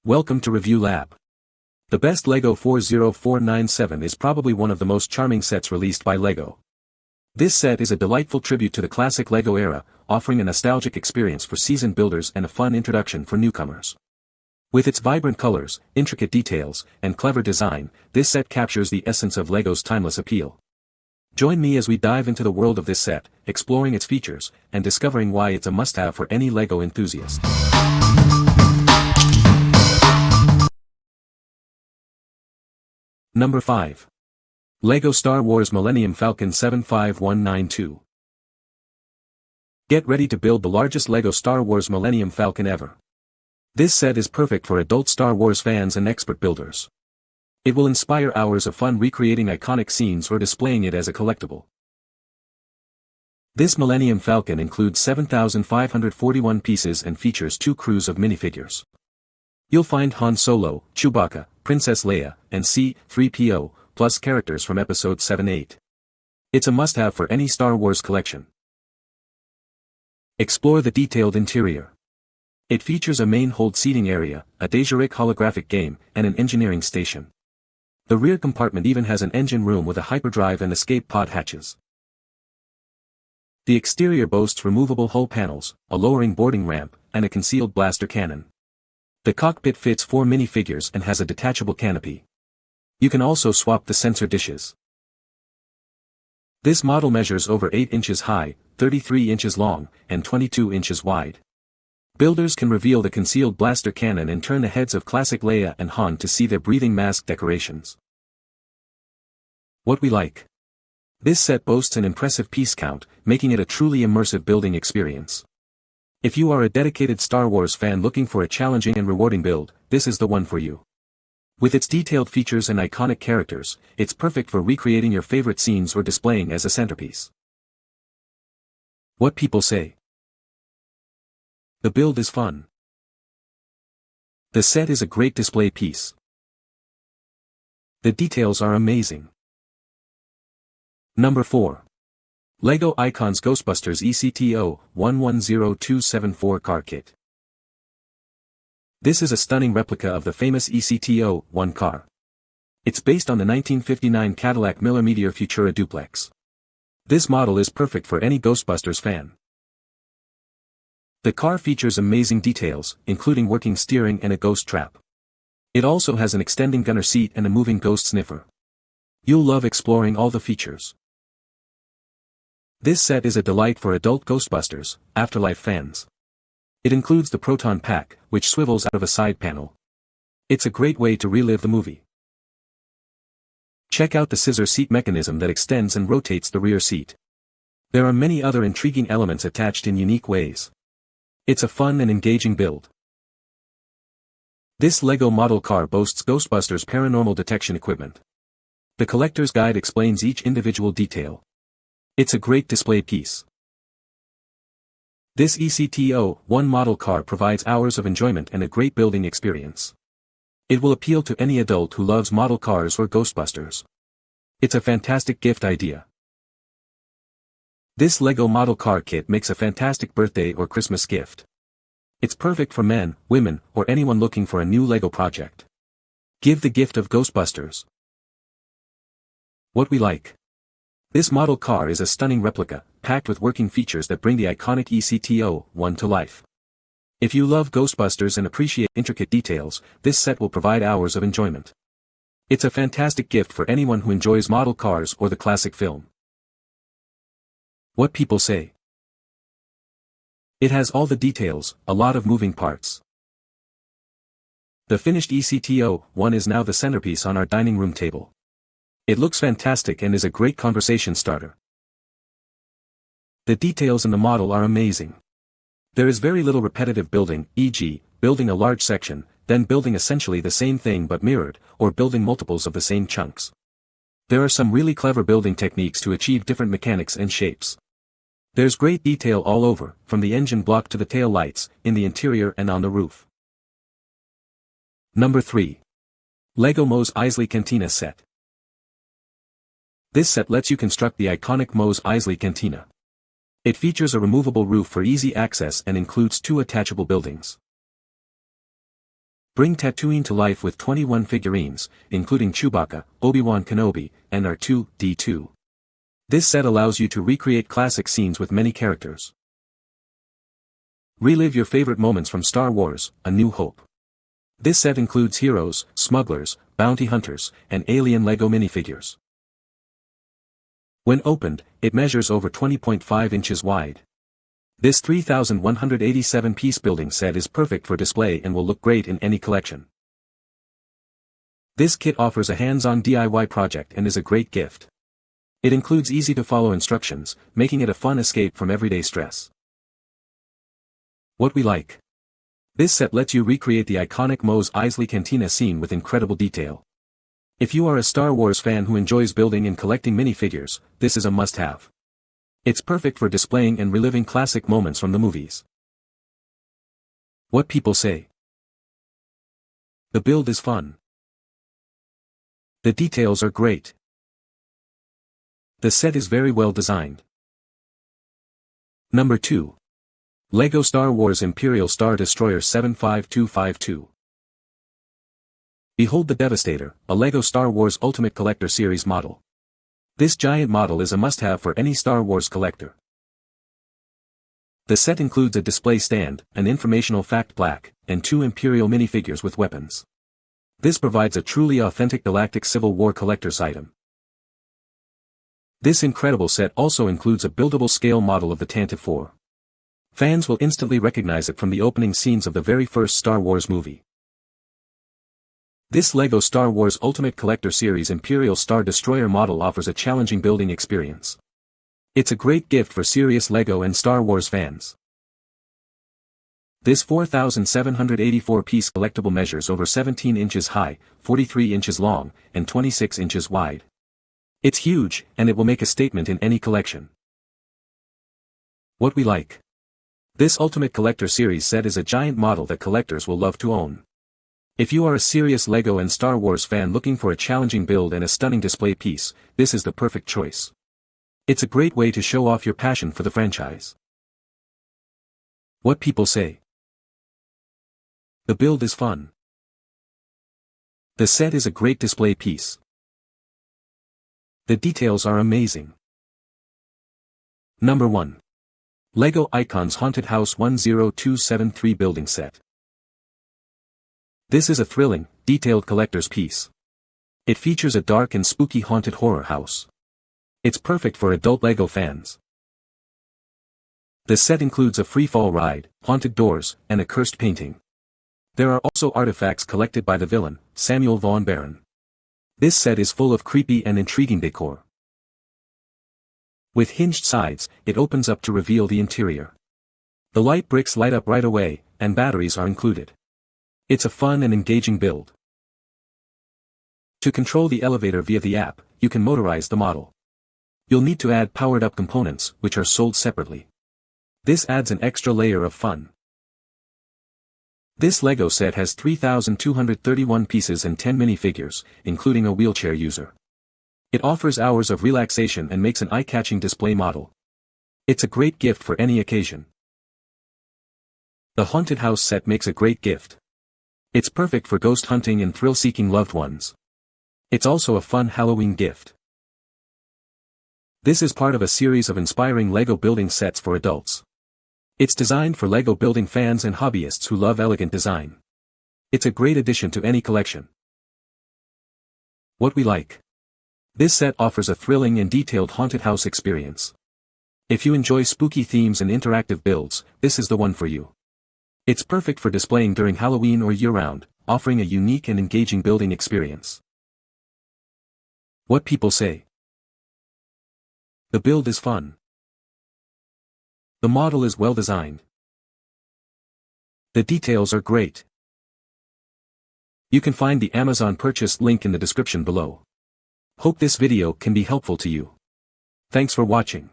Welcome to Review Lab. The best LEGO 40497 is probably one of the most charming sets released by LEGO. This set is a delightful tribute to the classic LEGO era, offering a nostalgic experience for seasoned builders and a fun introduction for newcomers. With its vibrant colors, intricate details, and clever design, this set captures the essence of LEGO's timeless appeal. Join me as we dive into the world of this set, exploring its features, and discovering why it's a must-have for any LEGO enthusiast. Number 5. LEGO Star Wars Millennium Falcon 75192. Get ready to build the largest LEGO Star Wars Millennium Falcon ever. This set is perfect for adult Star Wars fans and expert builders. It will inspire hours of fun recreating iconic scenes or displaying it as a collectible. This Millennium Falcon includes 7,541 pieces and features 2 crews of minifigures. You'll find Han Solo, Chewbacca, Princess Leia, and C-3PO, plus characters from Episode 7-8. It's a must-have for any Star Wars collection. Explore the detailed interior. It features a main hold seating area, a Dejeric holographic game, and an engineering station. The rear compartment even has an engine room with a hyperdrive and escape pod hatches. The exterior boasts removable hull panels, a lowering boarding ramp, and a concealed blaster cannon. The cockpit fits 4 minifigures and has a detachable canopy. You can also swap the sensor dishes. This model measures over 8 inches high, 33 inches long, and 22 inches wide. Builders can reveal the concealed blaster cannon and turn the heads of classic Leia and Han to see their breathing mask decorations. What we like. This set boasts an impressive piece count, making it a truly immersive building experience. If you are a dedicated Star Wars fan looking for a challenging and rewarding build, this is the one for you. With its detailed features and iconic characters, it's perfect for recreating your favorite scenes or displaying as a centerpiece. What people say. The build is fun. The set is a great display piece. The details are amazing. Number 4. LEGO Icons Ghostbusters ECTO 110274 Car Kit. This is a stunning replica of the famous ECTO-1 car. It's based on the 1959 Cadillac Miller Meteor Futura duplex. This model is perfect for any Ghostbusters fan. The car features amazing details, including working steering and a ghost trap. It also has an extending gunner seat and a moving ghost sniffer. You'll love exploring all the features. This set is a delight for adult Ghostbusters, Afterlife fans. It includes the Proton Pack, which swivels out of a side panel. It's a great way to relive the movie. Check out the scissor seat mechanism that extends and rotates the rear seat. There are many other intriguing elements attached in unique ways. It's a fun and engaging build. This LEGO model car boasts Ghostbusters paranormal detection equipment. The collector's guide explains each individual detail. It's a great display piece. This ECTO-1 model car provides hours of enjoyment and a great building experience. It will appeal to any adult who loves model cars or Ghostbusters. It's a fantastic gift idea. This LEGO model car kit makes a fantastic birthday or Christmas gift. It's perfect for men, women, or anyone looking for a new LEGO project. Give the gift of Ghostbusters. What we like. This model car is a stunning replica, packed with working features that bring the iconic ECTO-1 to life. If you love Ghostbusters and appreciate intricate details, this set will provide hours of enjoyment. It's a fantastic gift for anyone who enjoys model cars or the classic film. What people say. It has all the details, a lot of moving parts. The finished ECTO-1 is now the centerpiece on our dining room table. It looks fantastic and is a great conversation starter. The details in the model are amazing. There is very little repetitive building, e.g., building a large section, then building essentially the same thing but mirrored, or building multiples of the same chunks. There are some really clever building techniques to achieve different mechanics and shapes. There's great detail all over, from the engine block to the tail lights, in the interior and on the roof. Number 3. LEGO Mos Eisley Cantina Set. This set lets you construct the iconic Mos Eisley Cantina. It features a removable roof for easy access and includes 2 attachable buildings. Bring Tatooine to life with 21 figurines, including Chewbacca, Obi-Wan Kenobi, and R2-D2. This set allows you to recreate classic scenes with many characters. Relive your favorite moments from Star Wars: A New Hope. This set includes heroes, smugglers, bounty hunters, and alien LEGO minifigures. When opened, it measures over 20.5 inches wide. This 3,187-piece building set is perfect for display and will look great in any collection. This kit offers a hands-on DIY project and is a great gift. It includes easy-to-follow instructions, making it a fun escape from everyday stress. What we like. This set lets you recreate the iconic Mos Eisley Cantina scene with incredible detail. If you are a Star Wars fan who enjoys building and collecting minifigures, this is a must-have. It's perfect for displaying and reliving classic moments from the movies. What people say. The build is fun. The details are great. The set is very well designed. Number 2. LEGO Star Wars Imperial Star Destroyer 75252. Behold the Devastator, a LEGO Star Wars Ultimate Collector Series model. This giant model is a must-have for any Star Wars collector. The set includes a display stand, an informational fact plaque, and 2 Imperial minifigures with weapons. This provides a truly authentic Galactic Civil War collector's item. This incredible set also includes a buildable scale model of the Tantive 4. Fans will instantly recognize it from the opening scenes of the very first Star Wars movie. This LEGO Star Wars Ultimate Collector Series Imperial Star Destroyer model offers a challenging building experience. It's a great gift for serious LEGO and Star Wars fans. This 4,784-piece collectible measures over 17 inches high, 43 inches long, and 26 inches wide. It's huge, and it will make a statement in any collection. What we like. This Ultimate Collector Series set is a giant model that collectors will love to own. If you are a serious LEGO and Star Wars fan looking for a challenging build and a stunning display piece, this is the perfect choice. It's a great way to show off your passion for the franchise. What people say. The build is fun. The set is a great display piece. The details are amazing. Number 1. LEGO Icons Haunted House 10273 Building Set. This is a thrilling, detailed collector's piece. It features a dark and spooky haunted horror house. It's perfect for adult LEGO fans. The set includes a free-fall ride, haunted doors, and a cursed painting. There are also artifacts collected by the villain, Samuel Von Baron. This set is full of creepy and intriguing decor. With hinged sides, it opens up to reveal the interior. The light bricks light up right away, and batteries are included. It's a fun and engaging build. To control the elevator via the app, you can motorize the model. You'll need to add powered-up components, which are sold separately. This adds an extra layer of fun. This LEGO set has 3,231 pieces and 10 minifigures, including a wheelchair user. It offers hours of relaxation and makes an eye-catching display model. It's a great gift for any occasion. The Haunted House set makes a great gift. It's perfect for ghost hunting and thrill-seeking loved ones. It's also a fun Halloween gift. This is part of a series of inspiring LEGO building sets for adults. It's designed for LEGO building fans and hobbyists who love elegant design. It's a great addition to any collection. What we like. This set offers a thrilling and detailed haunted house experience. If you enjoy spooky themes and interactive builds, this is the one for you. It's perfect for displaying during Halloween or year-round, offering a unique and engaging building experience. What people say. The build is fun. The model is well designed. The details are great. You can find the Amazon purchase link in the description below. Hope this video can be helpful to you. Thanks for watching.